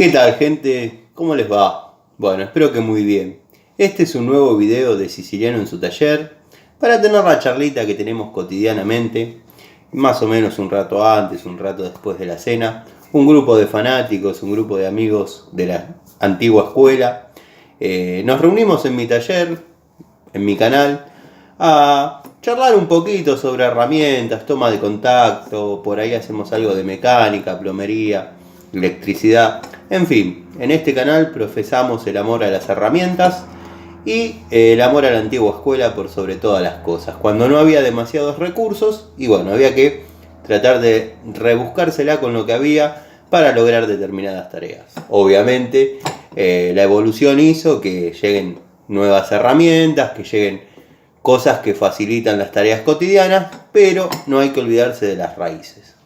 ¿Qué tal, gente? ¿Cómo les va? Bueno, espero que muy bien. Este es un nuevo video de Siciliano en su taller para tener la charlita que tenemos cotidianamente, más o menos un rato antes, un rato después de la cena. Un grupo de fanáticos, un grupo de amigos de la antigua escuela. Nos reunimos en mi taller, en mi canal, a charlar un poquito sobre herramientas, toma de contacto, por ahí hacemos algo de mecánica, plomería, electricidad. En fin, en este canal profesamos el amor a las herramientas y el amor a la antigua escuela por sobre todas las cosas. Cuando no había demasiados recursos y bueno, había que tratar de rebuscársela con lo que había para lograr determinadas tareas. Obviamente la evolución hizo que lleguen nuevas herramientas, que lleguen cosas que facilitan las tareas cotidianas, pero no hay que olvidarse de las raíces.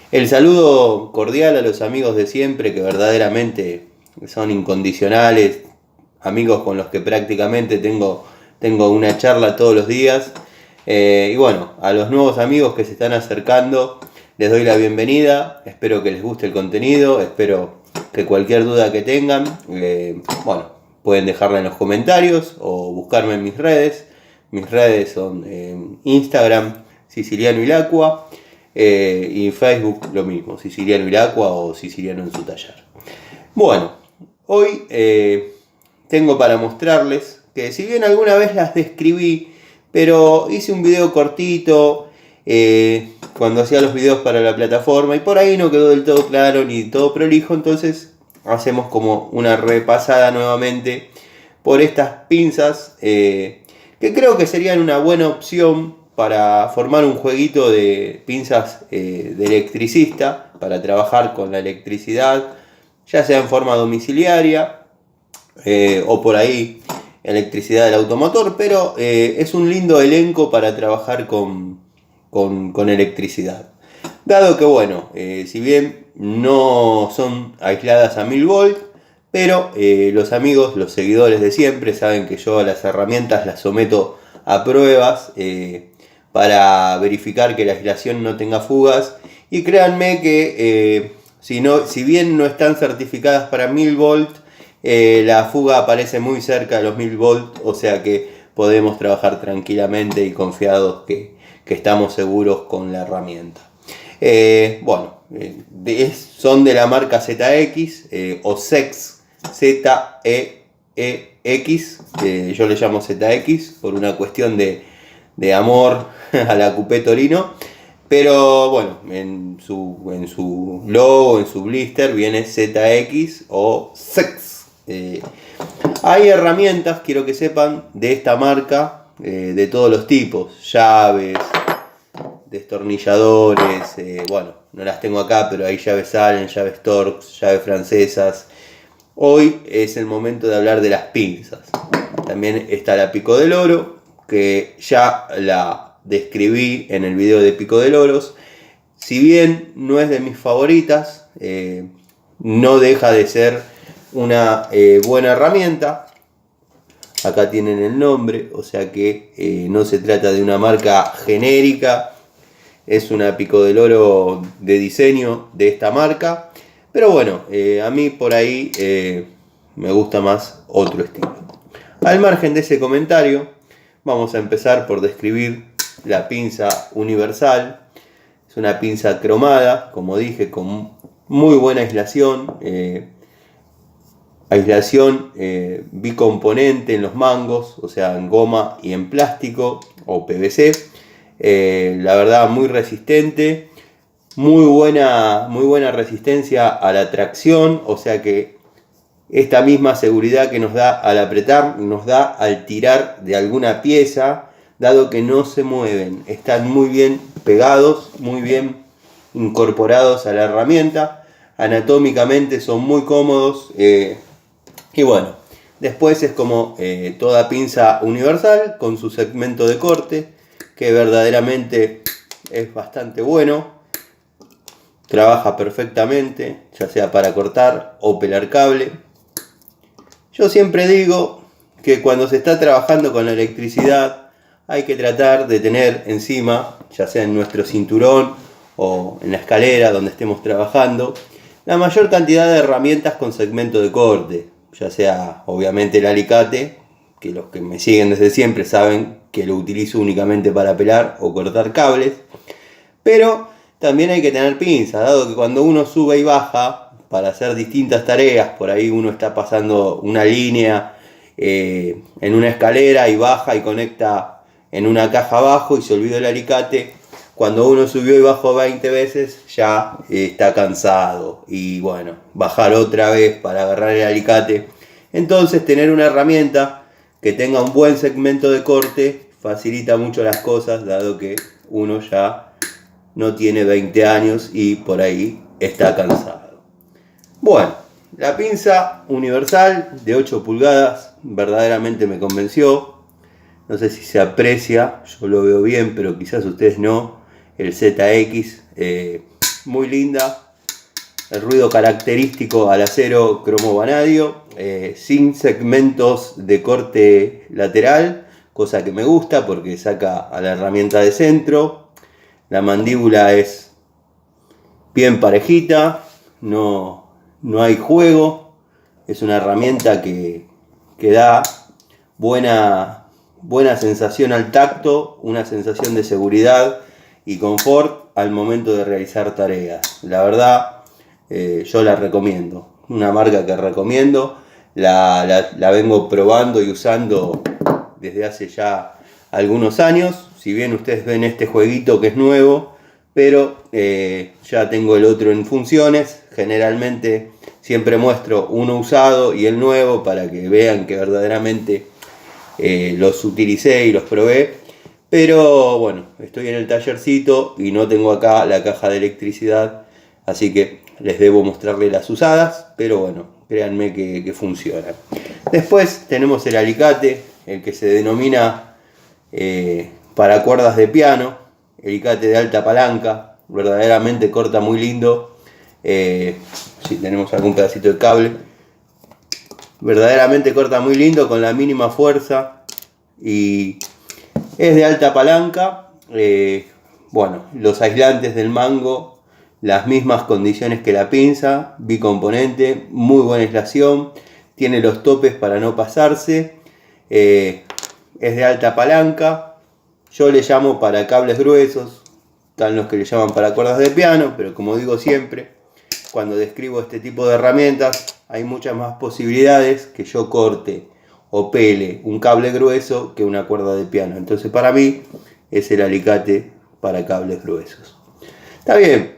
El saludo cordial a los amigos de siempre, que verdaderamente son incondicionales, amigos con los que prácticamente tengo una charla todos los días. Y bueno, a los nuevos amigos que se están acercando, les doy la bienvenida. Espero que les guste el contenido, espero que cualquier duda que tengan, pueden dejarla en los comentarios o buscarme en mis redes. Mis redes son Instagram, Siciliano Ilacqua, y Facebook lo mismo, Siciliano Ilacqua o Siciliano en su taller. Bueno, hoy tengo para mostrarles que si bien alguna vez las describí, pero hice un video cortito cuando hacía los videos para la plataforma y por ahí no quedó del todo claro ni todo prolijo, entonces hacemos como una repasada nuevamente por estas pinzas que creo que serían una buena opción para formar un jueguito de pinzas de electricista, para trabajar con la electricidad, ya sea en forma domiciliaria o por ahí electricidad del automotor, pero es un lindo elenco para trabajar con electricidad. Dado que bueno, si bien no son aisladas a 1000 volts, pero los amigos, los seguidores de siempre saben que yo a las herramientas las someto a pruebas para verificar que la aislación no tenga fugas. Y créanme que si bien no están certificadas para 1000 volts, la fuga aparece muy cerca de los 1000 volts, o sea que podemos trabajar tranquilamente y confiados que estamos seguros con la herramienta. Son de la marca ZX o ZEX, ZEEX, yo le llamo ZX por una cuestión de amor a la Coupé Torino, pero bueno, en su logo, en su blister viene ZX o ZEX. Hay herramientas, quiero que sepan, de esta marca, de todos los tipos, llaves, destornilladores, no las tengo acá, pero hay llaves Allen, llaves Torx, llaves francesas. Hoy es el momento de hablar de las pinzas. También está la Pico del Oro, que ya la describí en el video de Pico del Oros. Si bien no es de mis favoritas, no deja de ser una buena herramienta. Acá tienen el nombre, o sea que no se trata de una marca genérica. Es una Pico del Oro de diseño de esta marca. Pero bueno, a mí por ahí me gusta más otro estilo. Al margen de ese comentario, vamos a empezar por describir la pinza universal. Es una pinza cromada, como dije, con muy buena aislación. Aislación bicomponente en los mangos, o sea, en goma y en plástico o PVC. La verdad, muy resistente. Muy buena resistencia a la tracción, o sea que esta misma seguridad que nos da al apretar, nos da al tirar de alguna pieza, dado que no se mueven, están muy bien pegados, muy bien incorporados a la herramienta, anatómicamente son muy cómodos, y bueno, después es como toda pinza universal con su segmento de corte, que verdaderamente es bastante bueno. Trabaja perfectamente, ya sea para cortar o pelar cable. Yo siempre digo que cuando se está trabajando con la electricidad hay que tratar de tener encima, ya sea en nuestro cinturón o en la escalera donde estemos trabajando, la mayor cantidad de herramientas con segmento de corte, ya sea obviamente el alicate, que los que me siguen desde siempre saben que lo utilizo únicamente para pelar o cortar cables, pero también hay que tener pinzas, dado que cuando uno sube y baja para hacer distintas tareas, por ahí uno está pasando una línea en una escalera y baja y conecta en una caja abajo y se olvidó el alicate. Cuando uno subió y bajó 20 veces ya está cansado y bueno, bajar otra vez para agarrar el alicate. Entonces tener una herramienta que tenga un buen segmento de corte facilita mucho las cosas, dado que uno ya no tiene 20 años y por ahí está cansado. Bueno, la pinza universal de 8 pulgadas verdaderamente me convenció. No sé si se aprecia, yo lo veo bien, pero quizás ustedes no. El ZX, muy linda. El ruido característico al acero cromo vanadio, sin segmentos de corte lateral, cosa que me gusta porque saca a la herramienta de centro. La mandíbula es bien parejita, no hay juego. Es una herramienta que da buena sensación al tacto, una sensación de seguridad y confort al momento de realizar tareas. La verdad, yo la recomiendo. Una marca que recomiendo. La vengo probando y usando desde hace ya algunos años. Si bien ustedes ven este jueguito que es nuevo, pero ya tengo el otro en funciones. Generalmente siempre muestro uno usado y el nuevo para que vean que verdaderamente los utilicé y los probé. Pero bueno, estoy en el tallercito y no tengo acá la caja de electricidad, así que les debo mostrarle las usadas, pero bueno, créanme que funciona. Después tenemos el alicate, el que se denomina para cuerdas de piano, alicate de alta palanca, verdaderamente corta muy lindo. Si tenemos algún pedacito de cable, verdaderamente corta muy lindo con la mínima fuerza y es de alta palanca. Bueno, los aislantes del mango, las mismas condiciones que la pinza, bicomponente, muy buena aislación, tiene los topes para no pasarse, es de alta palanca. Yo le llamo para cables gruesos, están los que le llaman para cuerdas de piano, pero como digo siempre, cuando describo este tipo de herramientas hay muchas más posibilidades que yo corte o pele un cable grueso que una cuerda de piano. Entonces para mí es el alicate para cables gruesos. Está bien,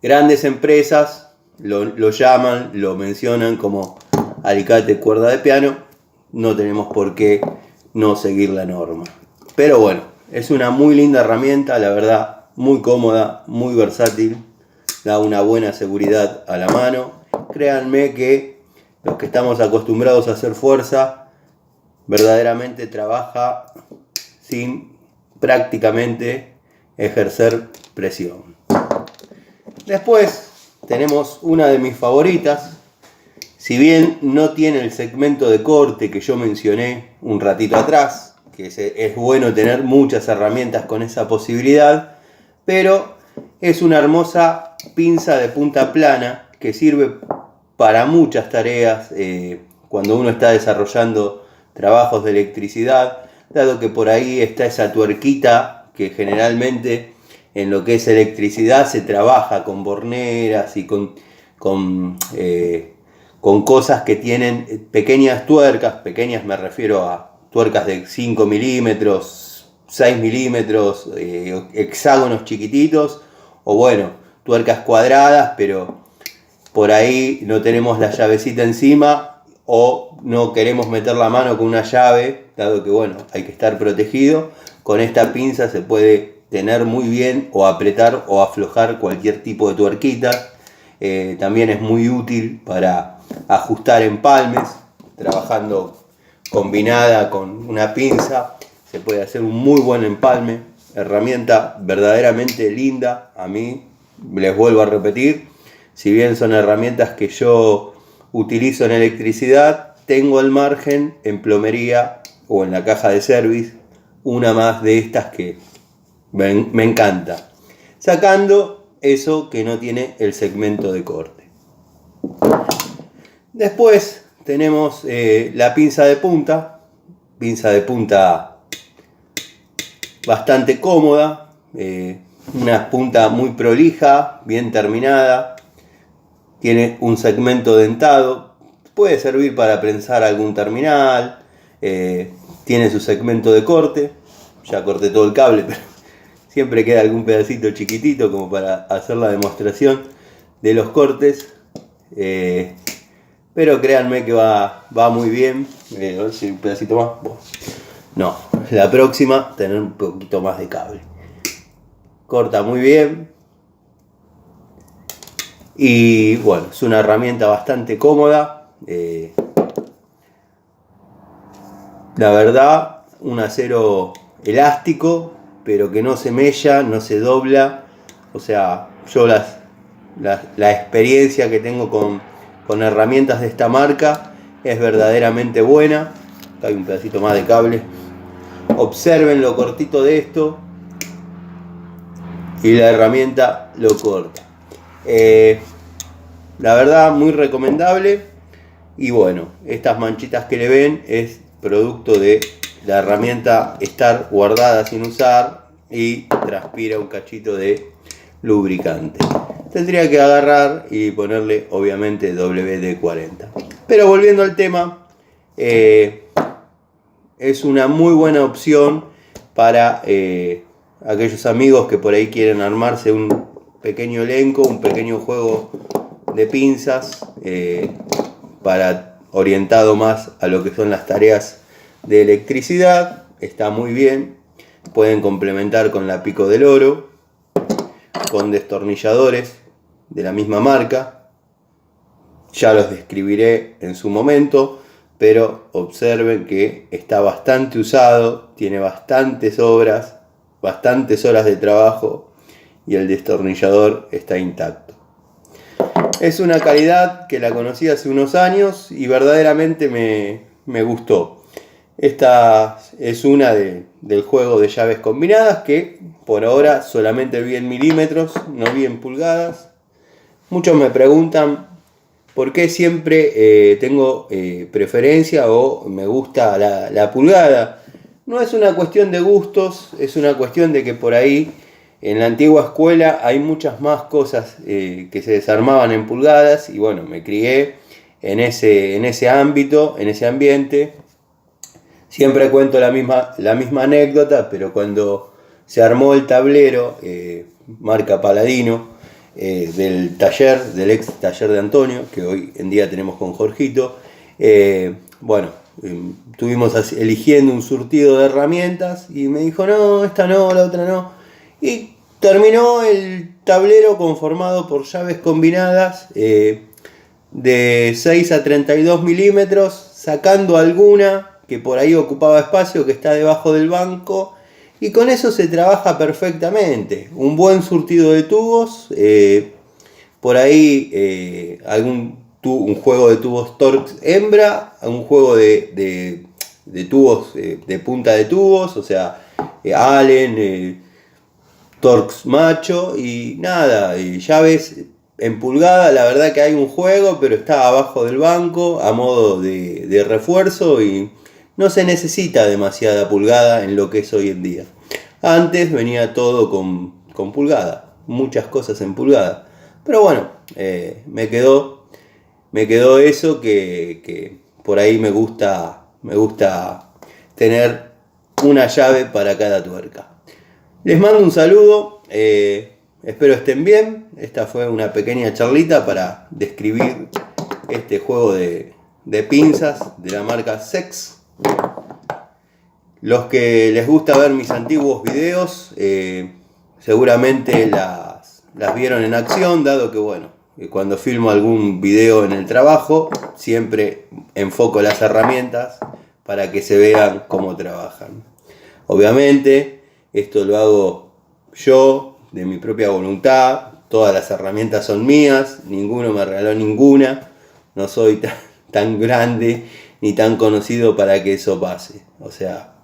grandes empresas lo llaman, lo mencionan como alicate cuerda de piano, no tenemos por qué no seguir la norma. Pero bueno, es una muy linda herramienta, la verdad, muy cómoda, muy versátil, da una buena seguridad a la mano. Créanme que los que estamos acostumbrados a hacer fuerza, verdaderamente trabaja sin prácticamente ejercer presión. Después tenemos una de mis favoritas. Si bien no tiene el segmento de corte que yo mencioné un ratito atrás, que es bueno tener muchas herramientas con esa posibilidad, pero es una hermosa pinza de punta plana que sirve para muchas tareas cuando uno está desarrollando trabajos de electricidad, dado que por ahí está esa tuerquita que generalmente en lo que es electricidad se trabaja con borneras y con cosas que tienen pequeñas tuercas. Pequeñas me refiero a tuercas de 5 milímetros, 6 milímetros, hexágonos chiquititos, o bueno, tuercas cuadradas, pero por ahí no tenemos la llavecita encima o no queremos meter la mano con una llave, dado que bueno, hay que estar protegido. Con esta pinza se puede tener muy bien o apretar o aflojar cualquier tipo de tuerquita. También es muy útil para ajustar empalmes, trabajando combinada con una pinza se puede hacer un muy buen empalme. Herramienta verdaderamente linda, a mí les vuelvo a repetir, si bien son herramientas que yo utilizo en electricidad, tengo al margen en plomería o en la caja de service una más de estas que me encanta. Sacando eso que no tiene el segmento de corte. Después tenemos la pinza de punta bastante cómoda, una punta muy prolija, bien terminada, tiene un segmento dentado, puede servir para prensar algún terminal, tiene su segmento de corte, ya corté todo el cable, pero siempre queda algún pedacito chiquitito como para hacer la demostración de los cortes, pero créanme que va muy bien. A ver si un pedacito más. Bueno, no, la próxima tener un poquito más de cable. Corta muy bien. Y bueno, es una herramienta bastante cómoda. La verdad, un acero elástico, pero que no se mella, no se dobla. O sea, yo la experiencia que tengo con herramientas de esta marca es verdaderamente buena. Acá hay un pedacito más de cable. Observen lo cortito de esto y la herramienta lo corta. La verdad, muy recomendable. Y bueno, estas manchitas que le ven es producto de la herramienta estar guardada sin usar y transpira un cachito de lubricante. Tendría que agarrar y ponerle obviamente WD-40. Pero volviendo al tema, es una muy buena opción para aquellos amigos que por ahí quieren armarse un pequeño elenco, un pequeño juego de pinzas para orientado más a lo que son las tareas de electricidad. Está muy bien. Pueden complementar con la Pico del Oro, con destornilladores de la misma marca. Ya los describiré en su momento, pero observen que está bastante usado, tiene bastantes horas de trabajo y el destornillador está intacto. Es una calidad que la conocí hace unos años y verdaderamente me gustó. Esta es una del juego de llaves combinadas que por ahora solamente vi en milímetros, no vi en pulgadas. Muchos me preguntan por qué siempre tengo preferencia o me gusta la pulgada. No es una cuestión de gustos, es una cuestión de que por ahí en la antigua escuela hay muchas más cosas que se desarmaban en pulgadas y bueno, me crié en ese ámbito, en ese ambiente. Siempre cuento la misma anécdota, pero cuando se armó el tablero, marca Paladino, del ex taller de Antonio, que hoy en día tenemos con Jorgito, estuvimos eligiendo un surtido de herramientas y me dijo, no, esta no, la otra no. Y terminó el tablero conformado por llaves combinadas de 6 a 32 milímetros, sacando alguna que por ahí ocupaba espacio, que está debajo del banco, y con eso se trabaja perfectamente. Un buen surtido de tubos, por ahí un juego de tubos Torx hembra, un juego de tubos, de punta de tubos, o sea, Allen, Torx macho y nada, y llaves en pulgada. La verdad que hay un juego, pero está abajo del banco a modo de refuerzo y no se necesita demasiada pulgada en lo que es hoy en día. Antes venía todo con pulgada, muchas cosas en pulgada. Pero bueno, me quedó eso que por ahí me gusta tener una llave para cada tuerca. Les mando un saludo, espero estén bien. Esta fue una pequeña charlita para describir este juego de pinzas de la marca Sex. Los que les gusta ver mis antiguos videos seguramente las vieron en acción, dado que cuando filmo algún video en el trabajo siempre enfoco las herramientas para que se vean cómo trabajan. Obviamente esto lo hago yo de mi propia voluntad, todas las herramientas son mías, ninguno me regaló ninguna, no soy tan grande ni tan conocido para que eso pase. O sea,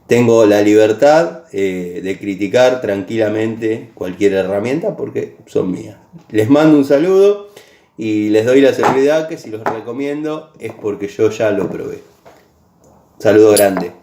tengo la libertad de criticar tranquilamente cualquier herramienta porque son mías. Les mando un saludo y les doy la seguridad que si los recomiendo es porque yo ya lo probé. Saludo grande.